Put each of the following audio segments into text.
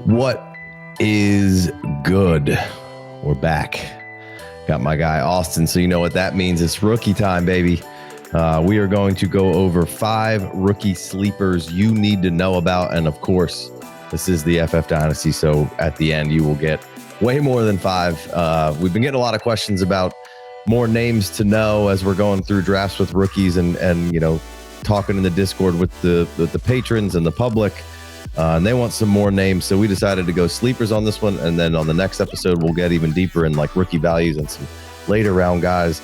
What is good? We're back. Got my guy Austin, so you know what that means. It's rookie time, baby. We are going to go over 5 rookie sleepers you need to know about. And of course, this is the FF Dynasty, so at the end, you will get way more than 5. We've been getting a lot of questions about more names to know as we're going through drafts with rookies and you know, talking in the Discord with the patrons and the public. And they want some more names, so we decided to go sleepers on this one, and then on the next episode we'll get even deeper in like rookie values and some later round guys.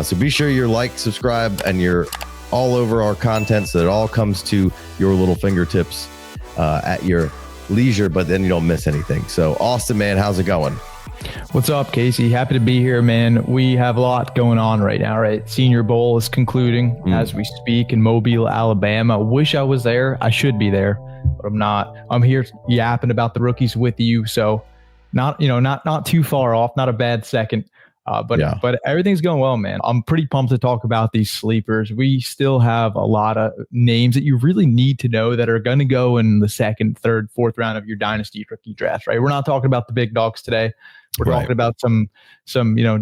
So be sure you're like, subscribe, and you're all over our content so that it all comes to your little fingertips at your leisure, but then you don't miss anything. So Austin, man, how's it going? What's up, Casey? Happy to be here, man. We have a lot going on right now, right? Senior Bowl is concluding as we speak in Mobile, Alabama. Wish I was there. I should be there, but I'm not. I'm here yapping about the rookies with you, so not too far off, not a bad second. But everything's going well, man. I'm pretty pumped to talk about these sleepers. We still have a lot of names that you really need to know that are going to go in the second, third, fourth round of your dynasty rookie draft, right? We're not talking about the big dogs today. We're talking about some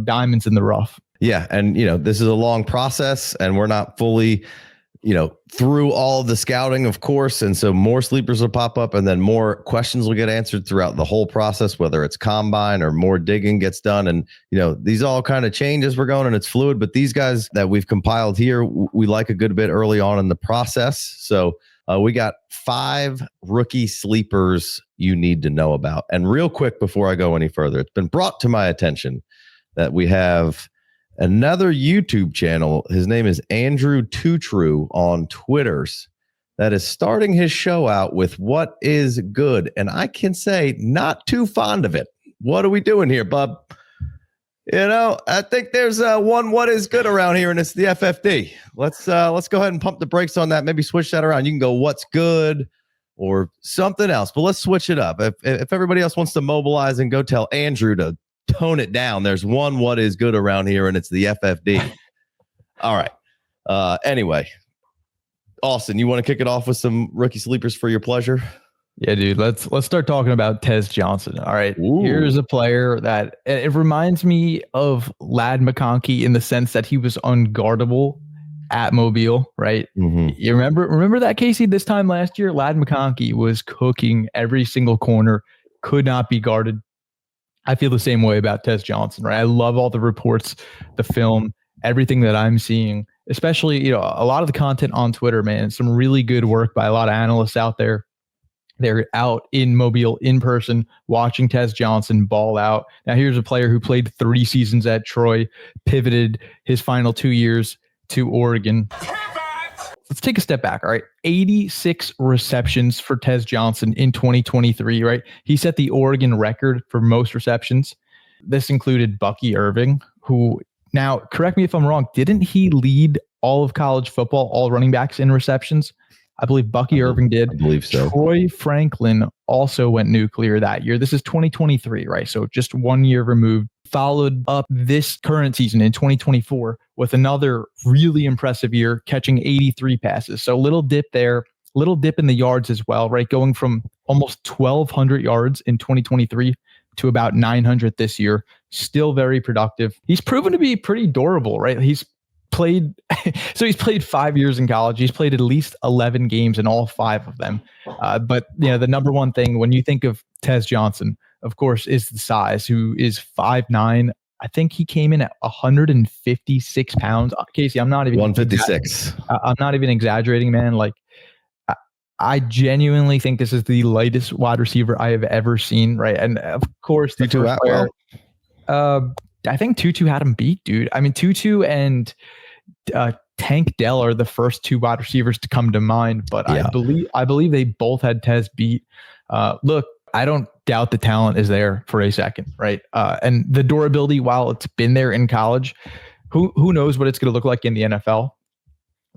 diamonds in the rough. Yeah, and this is a long process, and we're not fully through all of the scouting, of course, and so more sleepers will pop up, and then more questions will get answered throughout the whole process, whether it's combine or more digging gets done. And these all kind of change as we're going, and it's fluid. But these guys that we've compiled here, we like a good bit early on in the process. So we got 5 rookie sleepers you need to know about. And real quick before I go any further, it's been brought to my attention that we have another YouTube channel. His name is Andrew Too True on Twitters, that is starting his show out with what is good. And I can say not too fond of it. What are we doing here, bub? I think there's one what is good around here, and it's the FFD. Let's go ahead and pump the brakes on that. Maybe switch that around. You can go what's good or something else, but let's switch it up. If everybody else wants to mobilize and go tell Andrew to tone it down, there's one what is good around here, and it's the FFD. All right. Anyway, Austin, you want to kick it off with some rookie sleepers for your pleasure? Yeah, dude. Let's start talking about Tez Johnson. All right. Ooh. Here's a player that it reminds me of Ladd McConkey in the sense that he was unguardable at Mobile, right? Mm-hmm. You remember that, Casey? This time last year, Ladd McConkey was cooking every single corner, could not be guarded. I feel the same way about Tez Johnson, right? I love all the reports, the film, everything that I'm seeing, especially, a lot of the content on Twitter, man. Some really good work by a lot of analysts out there. They're out in Mobile in person watching Tez Johnson ball out. Now, here's a player who played 3 seasons at Troy, pivoted his final 2 years to Oregon. Let's take a step back. All right. 86 receptions for Tez Johnson in 2023, right? He set the Oregon record for most receptions. This included Bucky Irving, who, now correct me if I'm wrong, didn't he lead all of college football, all running backs in receptions? I believe Bucky Irving did. I believe so. Troy Franklin also went nuclear that year. This is 2023, right? So just 1 year removed. Followed up this current season in 2024 with another really impressive year, catching 83 passes. So little dip there, little dip in the yards as well, right? Going from almost 1,200 yards in 2023 to about 900 this year. Still very productive. He's proven to be pretty durable, right? He's played 5 years in college. He's played at least 11 games in all 5 of them. But the number one thing when you think of Tez Johnson, of course, is the size, who is 5'9". I think he came in at 156 pounds. Casey, I'm not even 156. I'm not even exaggerating, man. Like, I genuinely think this is the lightest wide receiver I have ever seen, right? And of course, the Tutu player, I think Tutu had him beat, dude. I mean, Tutu and Tank Dell are the first 2 wide receivers to come to mind, but yeah. I believe they both had Tez beat. Look, I don't doubt the talent is there for a second, right? And the durability, while it's been there in college, who knows what it's going to look like in the NFL?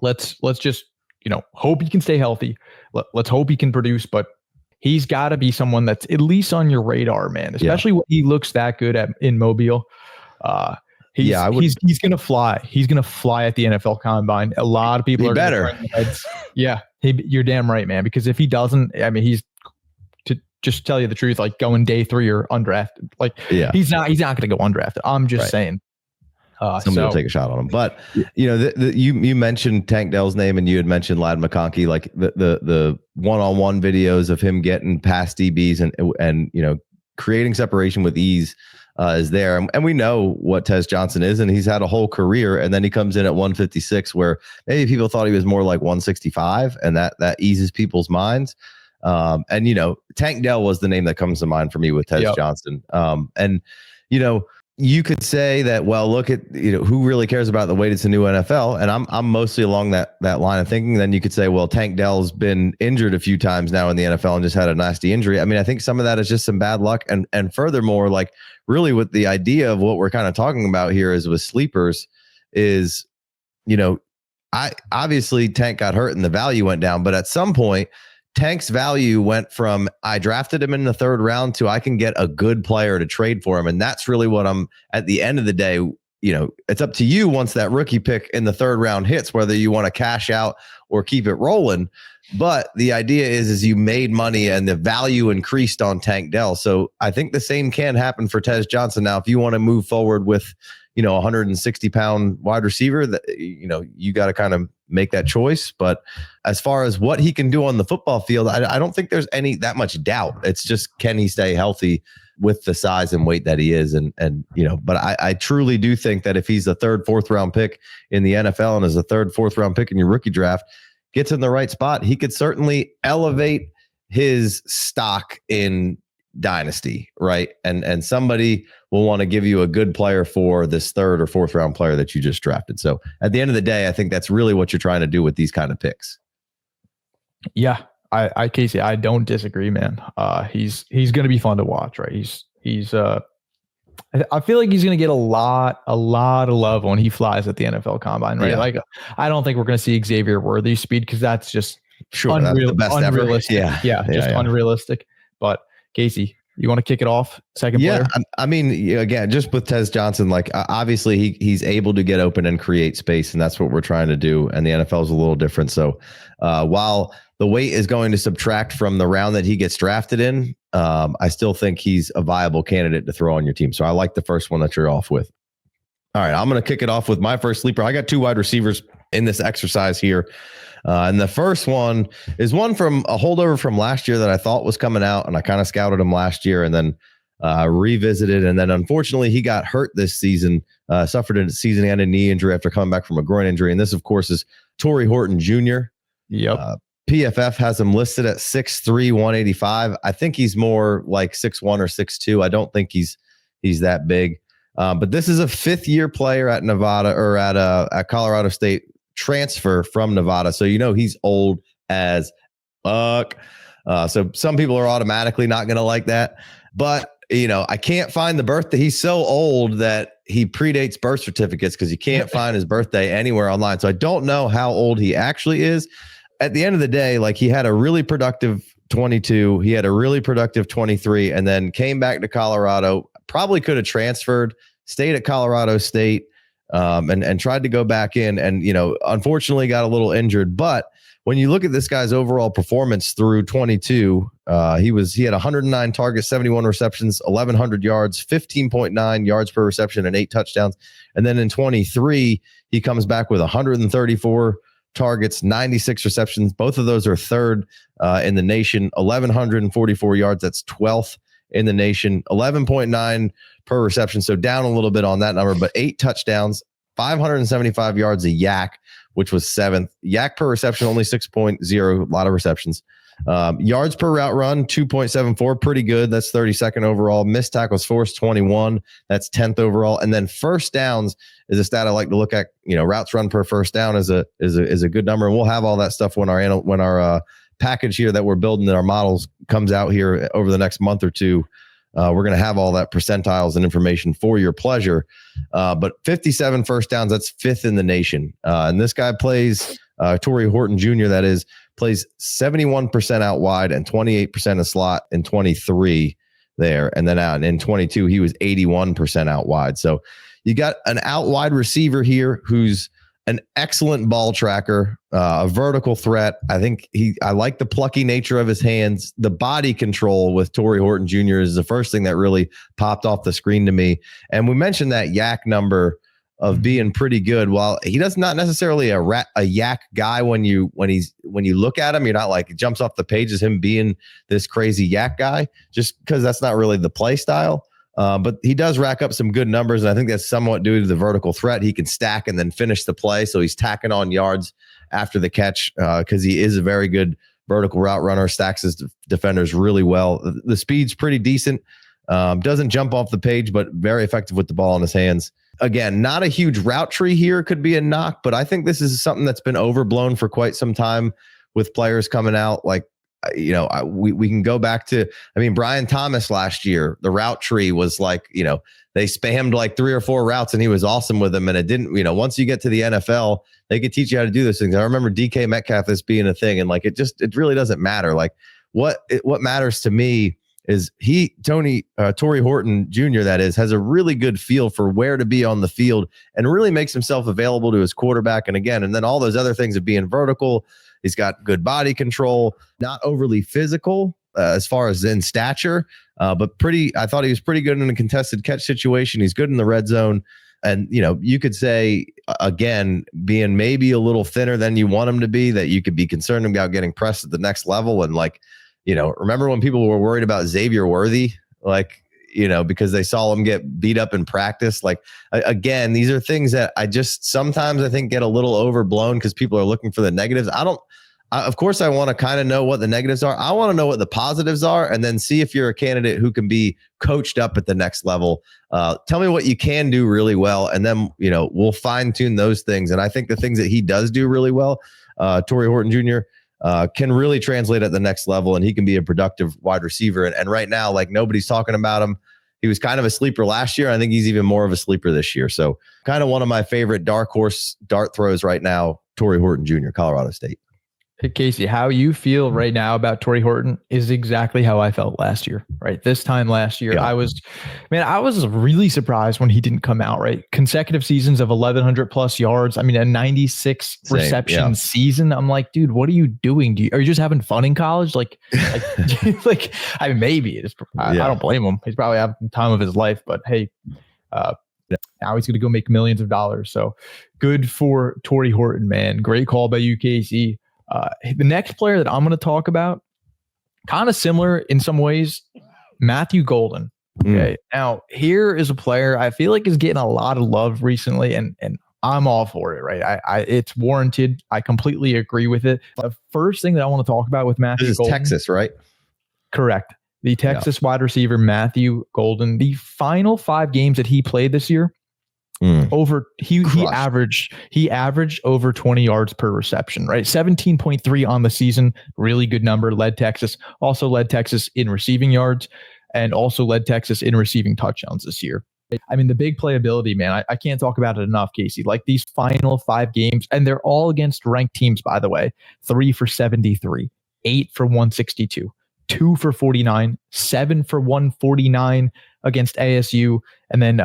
Let's just hope he can stay healthy. Let's hope he can produce, but he's got to be someone that's at least on your radar, man. Especially when he looks that good in Mobile. He's going to fly. He's going to fly at the NFL Combine. A lot of people are better. Yeah, you're damn right, man. Because if he doesn't, I mean, he's just tell you the truth, like going day 3 or undrafted. Like he's not going to go undrafted. I'm just saying. Somebody will take a shot on him. But you know, you mentioned Tank Dell's name, and you had mentioned Ladd McConkey, like the one-on-one videos of him getting past DBs and you know, creating separation with ease is there. And we know what Tez Johnson is, and he's had a whole career. And then he comes in at 156, where maybe people thought he was more like 165, and that eases people's minds. And you know, Tank Dell was the name that comes to mind for me with Tez Johnson. And you know, you could say that, well, look at, you know, who really cares about the weight? It's a new NFL. And I'm mostly along that line of thinking. Then you could say, well, Tank Dell's been injured a few times now in the NFL and just had a nasty injury. I mean, I think some of that is just some bad luck. And furthermore, like really with the idea of what we're kind of talking about here is with sleepers is, you know, obviously Tank got hurt and the value went down, but at some point, Tank's value went from I drafted him in the 3rd round to I can get a good player to trade for him. And that's really what I'm at the end of the day. You know, it's up to you once that rookie pick in the 3rd round hits, whether you want to cash out or keep it rolling. But the idea is you made money and the value increased on Tank Dell. So I think the same can happen for Tez Johnson. Now, if you want to move forward with, you know, 160-pound wide receiver, that, you know, you got to kind of make that choice. But as far as what he can do on the football field, I don't think there's that much doubt. It's just, can he stay healthy with the size and weight that he is? And you know, but I truly do think that if he's a 3rd, 4th round pick in the NFL and is a 3rd, 4th round pick in your rookie draft, gets in the right spot, he could certainly elevate his stock in Dynasty, right? And somebody will want to give you a good player for this 3rd or 4th round player that you just drafted. So at the end of the day, I think that's really what you're trying to do with these kind of picks. Yeah, Casey, I don't disagree, man. He's going to be fun to watch, right? I feel like he's going to get a lot of love when he flies at the NFL Combine, right? Yeah. Like, I don't think we're going to see Xavier Worthy speed, because that's just that's the best unrealistic. Ever. Unrealistic. But Casey, you want to kick it off? Second player? I mean, again, just with Tez Johnson, like obviously he's able to get open and create space, and that's what we're trying to do. And the NFL is a little different. So while the weight is going to subtract from the round that he gets drafted in, I still think he's a viable candidate to throw on your team. So I like the first one that you're off with. All right, I'm going to kick it off with my first sleeper. I got 2 wide receivers in this exercise here. And the first one is one from a holdover from last year that I thought was coming out, and I kind of scouted him last year and then revisited. And then unfortunately he got hurt this season, suffered a season-ending knee injury after coming back from a groin injury. And this, of course, is Tory Horton Jr. Yep. PFF has him listed at 6'3", 185. I think he's more like 6'1" or 6'2". I don't think he's that big. But this is a 5th-year player at Nevada, or at Colorado State, transfer from Nevada. So, you know, he's old as fuck. So some people are automatically not going to like that. But, you know, I can't find the birthday. He's so old that he predates birth certificates, because you can't find his birthday anywhere online. So I don't know how old he actually is. At the end of the day, like, he had a really productive 22. He had a really productive 23, and then came back to Colorado. Probably could have transferred, stayed at Colorado State, and tried to go back in, and, you know, unfortunately got a little injured. But when you look at this guy's overall performance through 22, he had 109 targets, 71 receptions, 1,100 yards, 15.9 yards per reception, and 8 touchdowns. And then in 23, he comes back with 134 targets, 96 receptions. Both of those are 3rd in the nation. 1,144 yards. That's 12th in the nation. 11.9 per reception. So down a little bit on that number, but 8 touchdowns, 575 yards a yak, which was 7th. Yak per reception, only 6.0, a lot of receptions. Yards per route run, 2.74, pretty good. That's 32nd overall. Missed tackles forced, 21. That's 10th overall. And then first downs is a stat I like to look at. You know, routes run per first down is a good number. And we'll have all that stuff when our package here that we're building in our models comes out here over the next month or two. We're going to have all that percentiles and information for your pleasure. But 57 first downs, that's 5th in the nation. And this guy plays, Tory Horton Jr., that is, plays 71% out wide and 28% of slot in 23 there. And then out in 22, he was 81% out wide. So you got an out wide receiver here who's an excellent ball tracker, a vertical threat. I like the plucky nature of his hands. The body control with Tory Horton Jr. is the first thing that really popped off the screen to me. And we mentioned that yak number of being pretty good. While he does not necessarily a yak guy when you look at him, you're not like it jumps off the page as him being this crazy yak guy, just because that's not really the play style. But he does rack up some good numbers, and I think that's somewhat due to the vertical threat. He can stack and then finish the play, so he's tacking on yards after the catch because he is a very good vertical route runner, stacks his defenders really well. The speed's pretty decent, doesn't jump off the page, but very effective with the ball in his hands. Again, not a huge route tree here, could be a knock, but I think this is something that's been overblown for quite some time with players coming out. Like, we can go back to, Brian Thomas last year, the route tree was like, they spammed like 3 or 4 routes and he was awesome with them. And it didn't, once you get to the NFL, they could teach you how to do those things. I remember DK Metcalf as being a thing. And like, it really doesn't matter. Like what matters to me is Tory Horton Jr., that is, has a really good feel for where to be on the field and really makes himself available to his quarterback. And then all those other things of being vertical. He's got good body control, not overly physical as far as in stature, but I thought he was pretty good in a contested catch situation. He's good in the red zone. And, you could say, again, being maybe a little thinner than you want him to be, that you could be concerned about getting pressed at the next level. And remember when people were worried about Xavier Worthy, because they saw him get beat up in practice. Like, again, these are things that sometimes I think get a little overblown because people are looking for the negatives. Of course, I want to kind of know what the negatives are. I want to know what the positives are and then see if you're a candidate who can be coached up at the next level. Tell me what you can do really well. And then, we'll fine tune those things. And I think the things that he does do really well, Tory Horton Jr., can really translate at the next level, and he can be a productive wide receiver. And right now, like, nobody's talking about him. He was kind of a sleeper last year. I think he's even more of a sleeper this year. So kind of one of my favorite dark horse dart throws right now, Tory Horton Jr., Colorado State. Hey, Casey, how you feel right now about Tory Horton is exactly how I felt last year, right? This time last year, yeah. I was really surprised when he didn't come out, right? Consecutive seasons of 1,100 plus yards. A 96 reception season. I'm like, dude, what are you doing? Are you just having fun in college? Maybe it is. I don't blame him. He's probably having the time of his life, but hey, now he's going to go make millions of dollars. So good for Tory Horton, man. Great call by you, Casey. The next player that I'm going to talk about, kind of similar in some ways, Matthew Golden. Okay. Now, here is a player I feel like is getting a lot of love recently, and I'm all for it, right? It's warranted. I completely agree with it. The first thing that I want to talk about with Matthew Golden. This is Texas, right? Correct. The Texas wide receiver, Matthew Golden. The final 5 games that he played this year, he averaged over 20 yards per reception, right? 17.3 on the season, really good number. Led Texas in receiving yards, and also led Texas in receiving touchdowns this year. The big playability, man, I can't talk about it enough, Casey. Like, these final 5 games, and they're all against ranked teams, by the way. 3 for 73, 8 for 162, 2 for 49, 7 for 149 against ASU, and then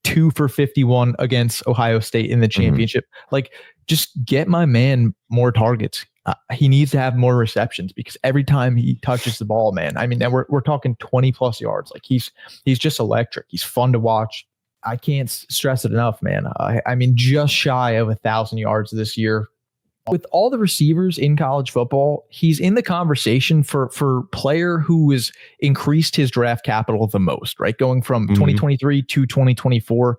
2 for 51 against Ohio State in the championship. Like, just get my man more targets. He needs to have more receptions, because every time he touches the ball, man, we're talking 20 plus yards. Like, he's just electric. He's fun to watch. I can't stress it enough, man. Just shy of 1,000 yards this year. With all the receivers in college football, he's in the conversation for player who has increased his draft capital the most, right? Going from 2023 to 2024,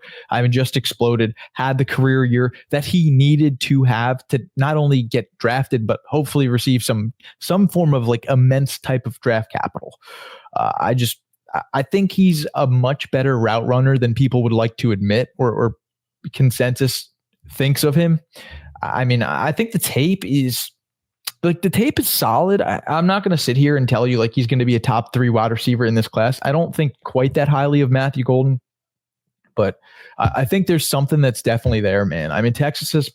just exploded, had the career year that he needed to have to not only get drafted, but hopefully receive some form of like immense type of draft capital. I think he's a much better route runner than people would like to admit, or consensus thinks of him. I think the tape is solid. I'm not going to sit here and tell you like he's going to be a top 3 wide receiver in this class. I don't think quite that highly of Matthew Golden, but I think there's something that's definitely there, man. Texas has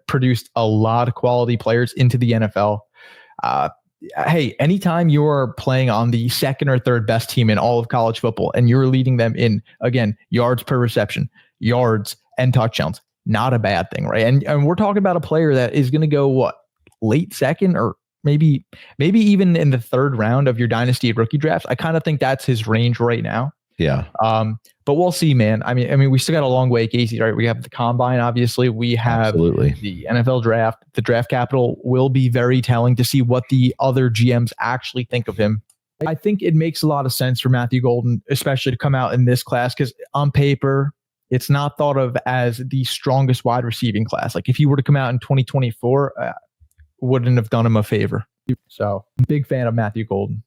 produced a lot of quality players into the NFL. Hey, anytime you're playing on the 2nd or 3rd best team in all of college football, and you're leading them in, again, yards per reception, yards and touchdowns, not a bad thing, right? And we're talking about a player that is going to go what, late second or maybe even in the third round of your dynasty rookie drafts. I kind of think that's his range right now. Yeah. But we'll see, man. I mean, we still got a long way, Casey, right? We have the combine, obviously. We have the NFL draft. The draft capital will be very telling to see what the other GMs actually think of him. I think it makes a lot of sense for Matthew Golden, especially to come out in this class, because on paper, it's not thought of as the strongest wide receiving class. Like if he were to come out in 2024, wouldn't have done him a favor. So big fan of Matthew Golden.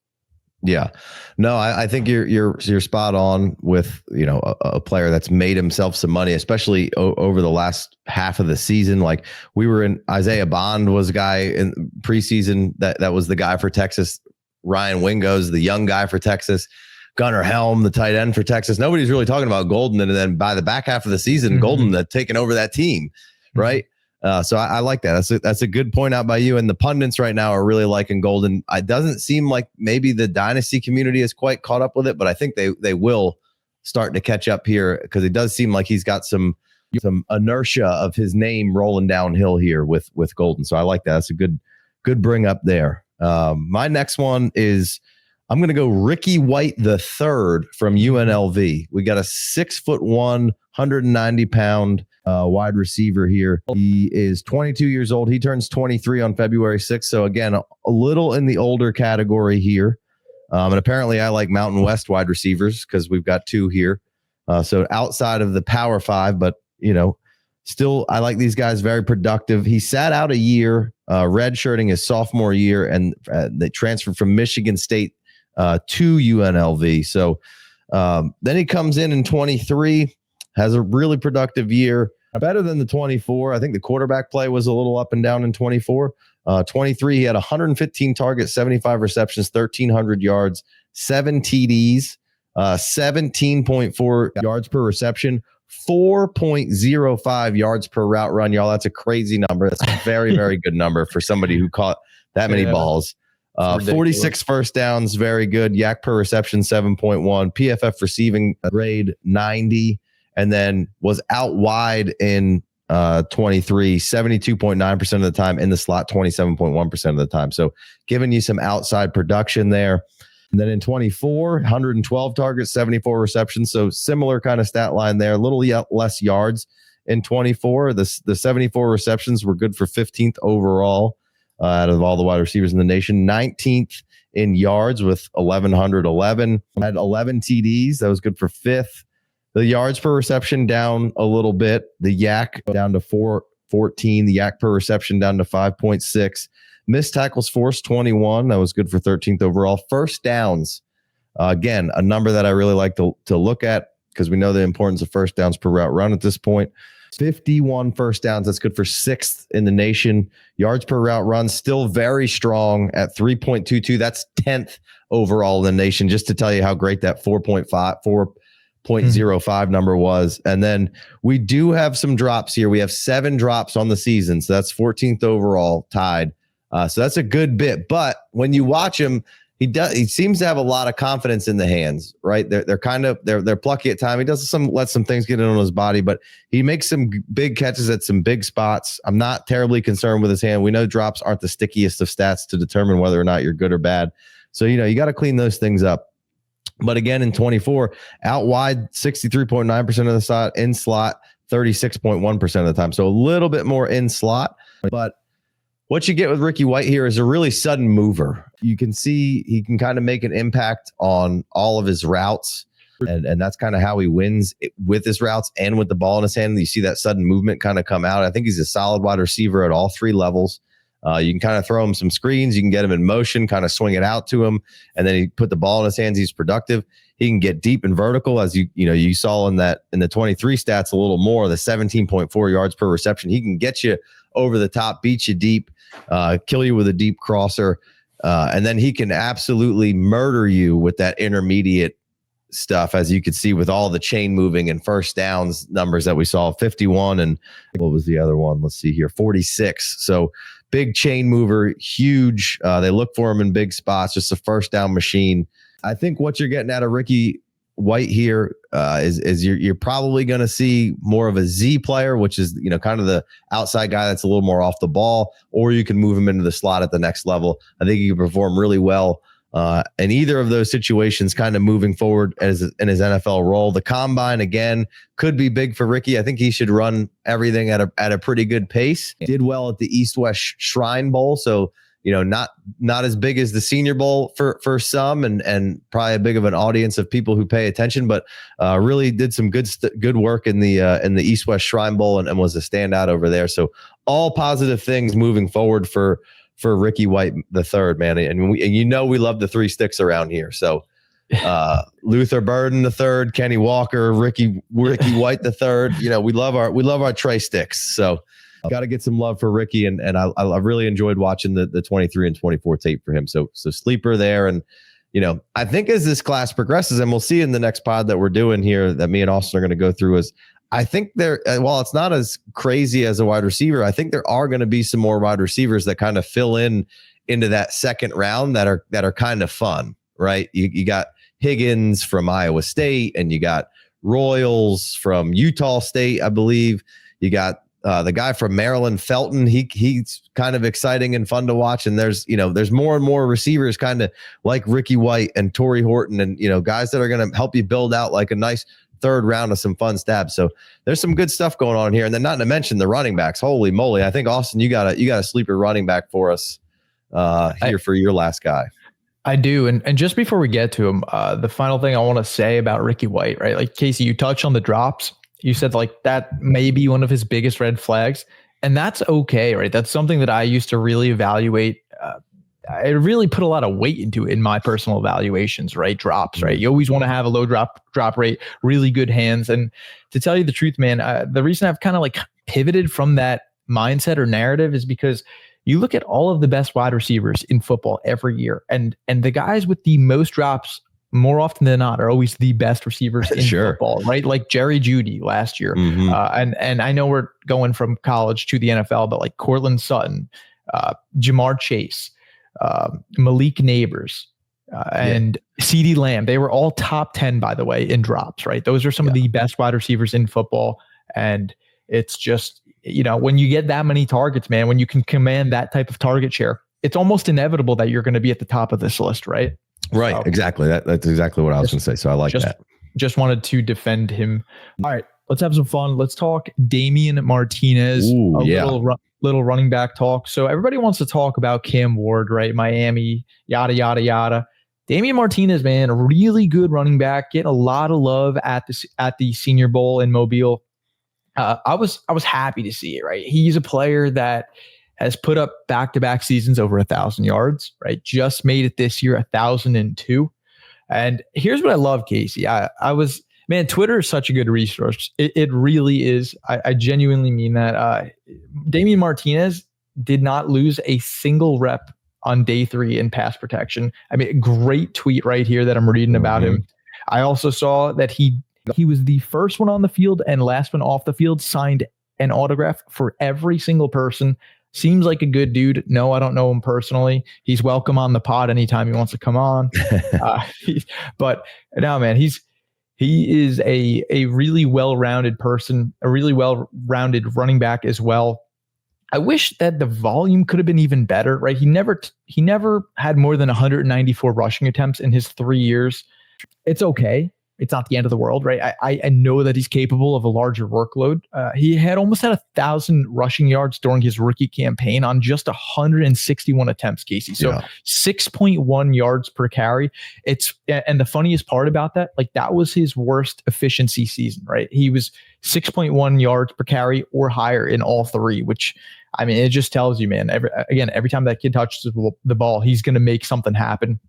Yeah, no, I think you're spot on with, you know, a player that's made himself some money, especially over the last half of the season. Like we were in, Isaiah Bond was a guy in preseason that was the guy for Texas. Ryan Wingo's the young guy for Texas. Gunnar Helm, the tight end for Texas. Nobody's really talking about Golden, and then by the back half of the season, Golden had taken over that team, right? So I like that. That's a good point out by you. And the pundits right now are really liking Golden. It doesn't seem like maybe the dynasty community is quite caught up with it, but I think they will start to catch up here, because it does seem like he's got some inertia of his name rolling downhill here with Golden. So I like that. That's a good bring up there. My next one is, I'm going to go Ricky White III from UNLV. We got a 6'1", 190 pound wide receiver here. He is 22 years old. He turns 23 on February 6th. So again, a little in the older category here. And apparently I like Mountain West wide receivers because we've got two here. So outside of the Power 5, but you know, still I like these guys, very productive. He sat out a year, redshirting his sophomore year, and they transferred from Michigan State to UNLV. So then he comes in 23, has a really productive year, better than the 24. I think the quarterback play was a little up and down in 24. 23, he had 115 targets, 75 receptions, 1,300 yards, 7 TDs, 17.4 yards per reception, 4.05 yards per route run. Y'all, that's a crazy number. That's a very, very good number for somebody who caught that many balls. 46 first downs, very good. Yak per reception, 7.1. PFF receiving grade 90, and then was out wide in 23, 72.9% of the time, in the slot 27.1% of the time. So giving you some outside production there. And then in 24, 112 targets, 74 receptions. So similar kind of stat line there, a little less yards in 24. The 74 receptions were good for 15th overall out of all the wide receivers in the nation. 19th in yards with 1,111. Had 11 TDs. That was good for 5th. The yards per reception down a little bit. The yak down to 414. The yak per reception down to 5.6. Missed tackles forced 21. That was good for 13th overall. First downs, again, a number that I really like to look at, because we know the importance of first downs per route run at this point. 51 first downs. That's good for 6th in the nation. Yards per route run, still very strong at 3.22. That's 10th overall in the nation, just to tell you how great that 4.05 number was. And then we do have some drops here. We have 7 drops on the season. So that's 14th overall, tied. So that's a good bit. But when you watch him, he seems to have a lot of confidence in the hands, right? They're plucky at time. He does let some things get in on his body, but he makes some big catches at some big spots. I'm not terribly concerned with his hand. We know drops aren't the stickiest of stats to determine whether or not you're good or bad. So, you know, you got to clean those things up. But again, in 24, out wide, 63.9% of the slot, in slot, 36.1% of the time. So a little bit more in slot. But what you get with Ricky White here is a really sudden mover. You can see he can kind of make an impact on all of his routes. And that's kind of how he wins with his routes and with the ball in his hand. You see that sudden movement kind of come out. I think he's a solid wide receiver at all 3 levels. You can kind of throw him some screens. You can get him in motion, kind of swing it out to him. And then he put the ball in his hands. He's productive. He can get deep and vertical, as you saw in the 23 stats a little more, the 17.4 yards per reception. He can get you over the top, beat you deep, kill you with a deep crosser. And then he can absolutely murder you with that intermediate stuff, as you could see with all the chain moving and first downs numbers that we saw, 51. And what was the other one? Let's see here, 46. So big chain mover, huge. They look for him in big spots, just a first down machine. I think what you're getting out of Ricky White here is you're probably going to see more of a Z player, which is, kind of the outside guy that's a little more off the ball, or you can move him into the slot at the next level. I think he can perform really well in either of those situations, kind of moving forward in his NFL role. The combine, again, could be big for Ricky. I think he should run everything at a pretty good pace. Did well at the East-West Shrine Bowl, so not as big as the Senior Bowl for some, and probably a big of an audience of people who pay attention, but really did some good work in the East-West Shrine Bowl and was a standout over there. So all positive things moving forward for Ricky White the third, man. And we love the three sticks around here. So Luther Burden the third, Kenny Walker, Ricky White the third. We love our Trey sticks. So got to get some love for Ricky, and I really enjoyed watching the 23 and 24 tape for him. So sleeper there, and I think as this class progresses, and we'll see in the next pod that we're doing here that me and Austin are going to go through, is I think while it's not as crazy as a wide receiver, I think there are going to be some more wide receivers that kind of fill into that second round that are kind of fun, right? You got Higgins from Iowa State, and you got Royals from Utah State, I believe. You got the guy from Maryland, Felton. He's kind of exciting and fun to watch. And there's more and more receivers kind of like Ricky White and Tory Horton, and guys that are going to help you build out like a nice third round of some fun stabs. So there's some good stuff going on here. And then not to mention the running backs. Holy moly. I think Austin, you got a sleeper running back for us here for your last guy. I do. And just before we get to him, the final thing I want to say about Ricky White, right? Like, Casey, you touched on the drops. You said like that may be one of his biggest red flags, and that's okay, right? That's something that I used to really evaluate. I really put a lot of weight into it in my personal evaluations, right? Drops, right? You always want to have a low drop rate, really good hands. And to tell you the truth, man, the reason I've kind of like pivoted from that mindset or narrative is because you look at all of the best wide receivers in football every year, and the guys with the most drops more often than not are always the best receivers in football, right? Like Jerry Jeudy last year. And I know we're going from college to the NFL, but like Cortland Sutton, Jamar Chase, Malik Neighbors, and CeeDee Lamb, they were all top 10, by the way, in drops, right? Those are some of the best wide receivers in football. And it's just, when you get that many targets, man, when you can command that type of target share, it's almost inevitable that you're going to be at the top of this list, right? Right. So, exactly. That's exactly what I was going to say. So I like that. Just wanted to defend him. All right, let's have some fun. Let's talk Damien Martinez. Ooh, little running back talk. So everybody wants to talk about Cam Ward, right? Miami, yada, yada, yada. Damien Martinez, man, a really good running back, getting a lot of love at the Senior Bowl in Mobile. I was happy to see it, right? He's a player that has put up back-to-back seasons over 1,000 yards, right? Just made it this year, 1,002. And here's what I love, Casey. Man, Twitter is such a good resource. It really is. I genuinely mean that. Damien Martinez did not lose a single rep on day 3 in pass protection. I mean, great tweet right here that I'm reading about him. I also saw that he was the first one on the field and last one off the field, signed an autograph for every single person. Seems like a good dude. No, I don't know him personally. He's welcome on the pod anytime he wants to come on. But no, man, he is a really well-rounded person, a really well-rounded running back as well. I wish that the volume could have been even better, right? He never had more than 194 rushing attempts in his 3 years. It's okay. It's not the end of the world, right? I know that he's capable of a larger workload. He had almost 1,000 rushing yards during his rookie campaign on just 161 attempts, Casey. So 6.1 yards per carry. And the funniest part about that, like that was his worst efficiency season, right? He was 6.1 yards per carry or higher in all 3, which, I mean, it just tells you, man, every time that kid touches the ball, he's going to make something happen.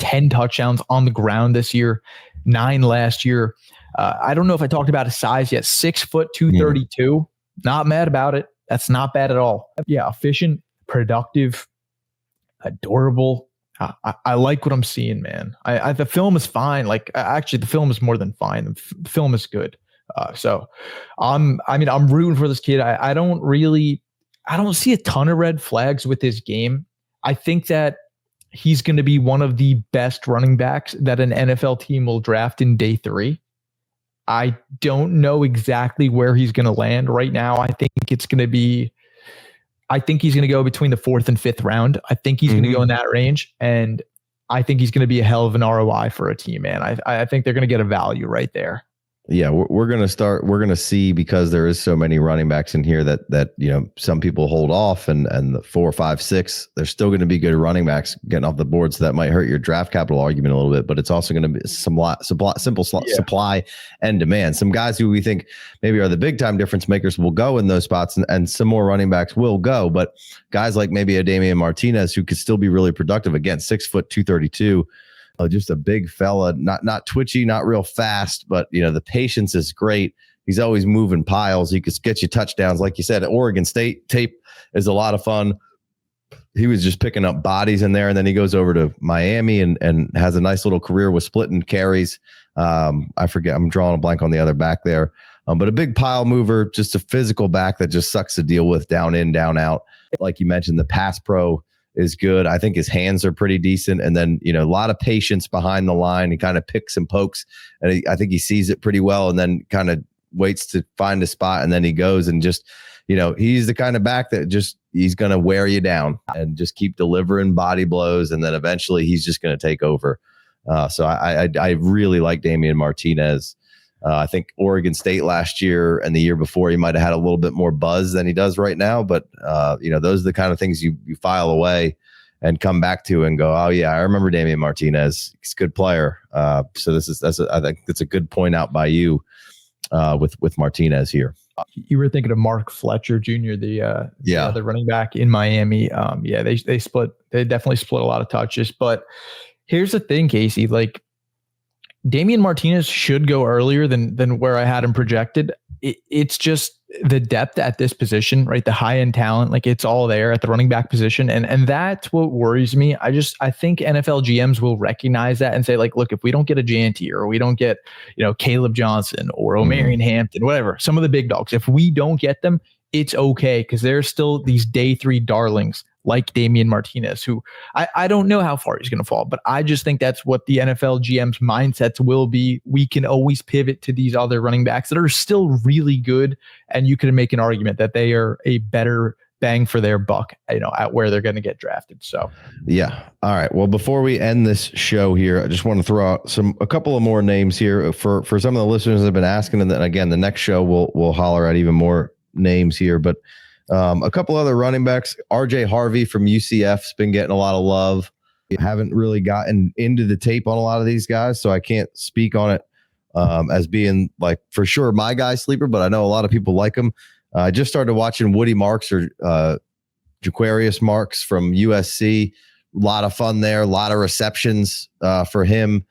10 touchdowns on the ground this year, 9 last year. I don't know if I talked about his size yet. 6 foot 232. Not mad about it. That's not bad at all. Yeah, efficient, productive, adorable. I like what I'm seeing, man. The film is fine. Like, actually, the film is more than fine. The film is good. So I'm rooting for this kid. I don't see a ton of red flags with his game. I think that he's going to be one of the best running backs that an NFL team will draft in day 3. I don't know exactly where he's going to land right now. I think he's going to go between the 4th and 5th round. I think he's going to go in that range. And I think he's going to be a hell of an ROI for a team, man. I think they're going to get a value right there. Yeah, we're going to see, because there is so many running backs in here that some people hold off, and the 4, 5, 6, there's still going to be good running backs getting off the board. So that might hurt your draft capital argument a little bit, but it's also going to be supply and demand. Some guys who we think maybe are the big time difference makers will go in those spots, and some more running backs will go, but guys like maybe a Damien Martinez, who could still be really productive, again, 6 foot 232. Just a big fella, not twitchy, not real fast, but the patience is great. He's always moving piles. He could get you touchdowns. Like you said, Oregon State tape is a lot of fun. He was just picking up bodies in there, and then he goes over to Miami and has a nice little career with splitting carries. I forget, I'm drawing a blank on the other back there. But a big pile mover, just a physical back that just sucks to deal with down in, down out. Like you mentioned, the pass pro is good. I think his hands are pretty decent. And then, a lot of patience behind the line. He kind of picks and pokes, and I think he sees it pretty well, and then kind of waits to find a spot, and then he goes and just, he's the kind of back that he's going to wear you down and just keep delivering body blows. And then eventually he's just going to take over. So I really like Damien Martinez. I think Oregon State last year and the year before, he might have had a little bit more buzz than he does right now. But, those are the kind of things you file away and come back to and go, oh, yeah, I remember Damien Martinez. He's a good player. So I think that's a good point out by you with Martinez here. You were thinking of Mark Fletcher Jr., the other running back in Miami. They definitely split a lot of touches. But here's the thing, Casey, like, Damien Martinez should go earlier than where I had him projected. It's just the depth at this position, right? The high end talent, like, it's all there at the running back position. And that's what worries me. I think NFL GMs will recognize that and say, like, look, if we don't get a JNT, or we don't get, Caleb Johnson or Omarion Hampton, whatever, some of the big dogs, if we don't get them, it's okay. Cause there's still these day 3 darlings like Damien Martinez, who I don't know how far he's going to fall, but I just think that's what the NFL GM's mindsets will be. We can always pivot to these other running backs that are still really good, and you can make an argument that they are a better bang for their buck, at where they're going to get drafted. So, yeah. All right. Well, before we end this show here, I just want to throw out a couple of more names here for some of the listeners that have been asking. And then again, the next show we'll holler at even more names here, but a couple other running backs. RJ Harvey from UCF's been getting a lot of love. Haven't really gotten into the tape on a lot of these guys, so I can't speak on it as being, like, for sure my guy sleeper, but I know a lot of people like him. I just started watching Woody Marks, or Jaquarius Marks from USC. A lot of fun there. A lot of receptions for him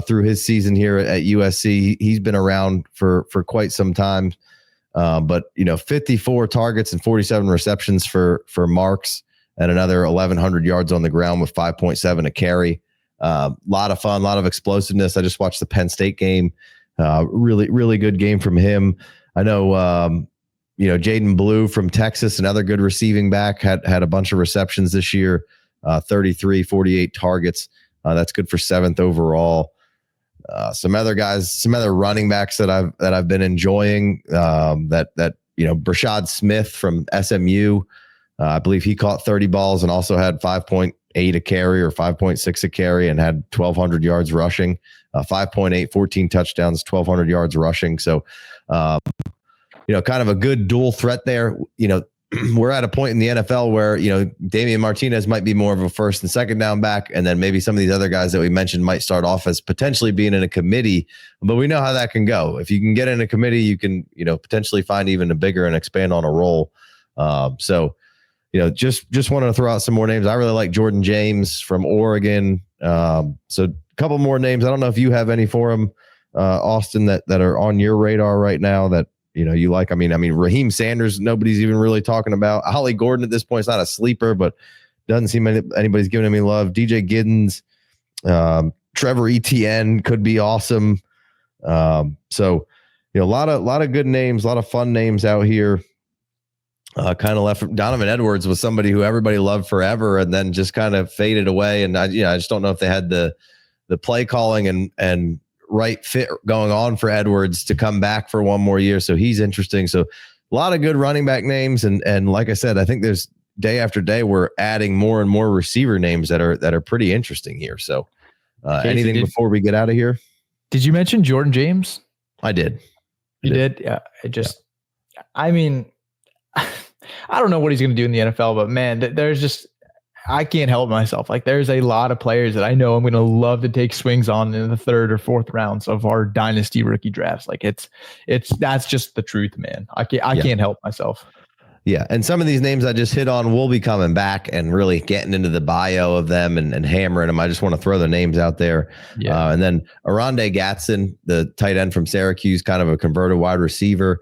through his season here at USC. He's been around for quite some time. But 54 targets and 47 receptions for Marks, and another 1,100 yards on the ground with 5.7 a carry. Lot of fun, a lot of explosiveness. I just watched the Penn State game. Really, really good game from him. I know, Jaden Blue from Texas, another good receiving back, had a bunch of receptions this year. 33, 48 targets. That's good for 7th overall. Some other guys, some other running backs that I've been enjoying. Brashad Smith from SMU. I believe he caught 30 balls and also had 5.8 a carry or 5.6 a carry, and had 1,200 yards rushing. 5.8, 14 touchdowns, 1,200 yards rushing. So, kind of a good dual threat there. We're at a point in the NFL where, Damien Martinez might be more of a first and second down back. And then maybe some of these other guys that we mentioned might start off as potentially being in a committee, but we know how that can go. If you can get in a committee, you can, potentially find even a bigger and expand on a role. Just wanted to throw out some more names. I really like Jordan James from Oregon. So a couple more names. I don't know if you have any for him, Austin, that are on your radar right now that, you like. I mean, Raheem Sanders, nobody's even really talking about. Ollie Gordon at this point is not a sleeper, but doesn't seem anybody's giving him any love. DJ Giddens, Trevor Etienne could be awesome. A lot of good names, a lot of fun names out here. kind of left. Donovan Edwards was somebody who everybody loved forever, and then just kind of faded away. And I just don't know if they had the play calling and right fit going on for Edwards to come back for one more year. So he's interesting. So a lot of good running back names, and like I said, I think there's day after day we're adding more and more receiver names that are pretty interesting here. So anything before we get out of here? Did you mention Jordan James? I did. You did? Yeah. I mean, I don't know what he's going to do in the NFL, but man, there's just, I can't help myself. Like, there's a lot of players that I know I'm going to love to take swings on in the 3rd or 4th rounds of our dynasty rookie drafts. Like, that's just the truth, man. I can't help myself. Yeah. And some of these names I just hit on will be coming back and really getting into the bio of them and hammering them. I just want to throw their names out there. Yeah. And then Arondé Gatson, the tight end from Syracuse, kind of a converted wide receiver,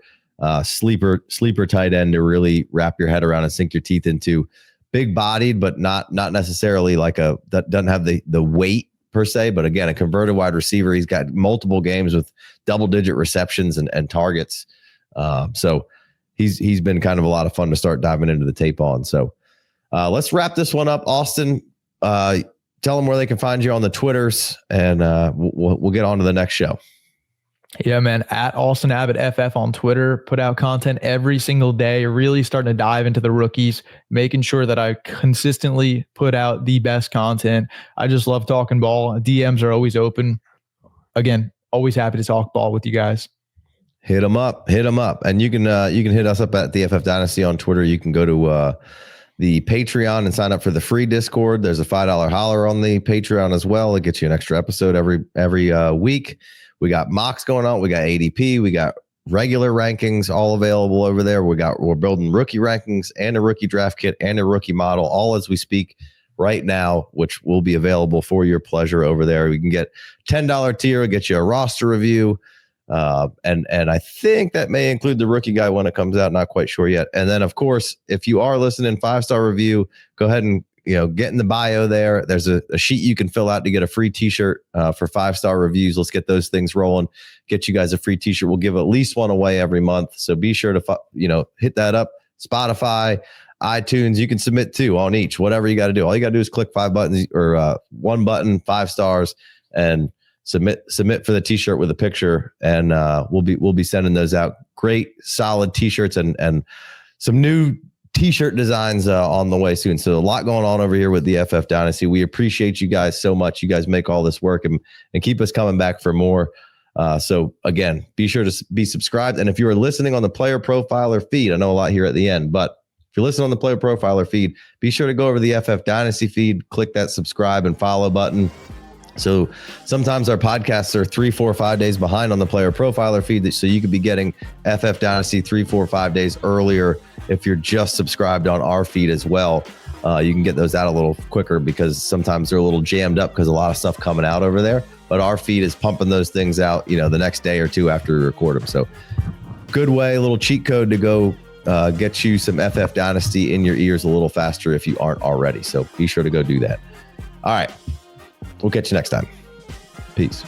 sleeper tight end to really wrap your head around and sink your teeth into. Big bodied, but not necessarily like that doesn't have the weight per se, but again, a converted wide receiver. He's got multiple games with double-digit receptions and targets. So he's been kind of a lot of fun to start diving into the tape on. So let's wrap this one up. Austin, tell them where they can find you on the Twitters, and we'll get on to the next show. Yeah, man. At Austin Abbott FF on Twitter, put out content every single day, really starting to dive into the rookies, making sure that I consistently put out the best content. I just love talking ball. DMs are always open. Again, always happy to talk ball with you guys. Hit them up. And you can hit us up at the FF Dynasty on Twitter. You can go to the Patreon and sign up for the free Discord. There's a $5 holler on the Patreon as well. It gets you an extra episode every week. We got mocks going on. We got ADP. We got regular rankings all available over there. We're building rookie rankings and a rookie draft kit and a rookie model all as we speak right now, which will be available for your pleasure over there. We can get $10 tier, get you a roster review. And I think that may include the rookie guy when it comes out. Not quite sure yet. And then of course, if you are listening, 5-star review, go ahead and get in the bio there. There's a sheet you can fill out to get a free t-shirt for 5-star reviews. Let's get those things rolling. Get you guys a free t-shirt. We'll give at least one away every month. So be sure to, hit that up. Spotify, iTunes, you can submit 2 on each, whatever you got to do. All you got to do is click 5 buttons or 1 button, 5 stars, and submit for the t-shirt with a picture. And we'll be sending those out. Great, solid t-shirts and some new t-shirt designs on the way soon. So a lot going on over here with the FF Dynasty. We appreciate you guys so much. You guys make all this work and keep us coming back for more. So again, be sure to be subscribed. And if you are listening on the player profiler feed, I know a lot here at the end, but if you're listening on the player profiler feed, be sure to go over to the FF Dynasty feed, click that subscribe and follow button. So sometimes our podcasts are 3, 4, 5 days behind on the player profiler feed. So you could be getting FF Dynasty 3, 4, 5 days earlier if you're just subscribed on our feed as well. You can get those out a little quicker because sometimes they're a little jammed up because a lot of stuff coming out over there. But our feed is pumping those things out, the next day or two after we record them. So good way, a little cheat code to go get you some FF Dynasty in your ears a little faster if you aren't already. So be sure to go do that. All right. We'll catch you next time. Peace.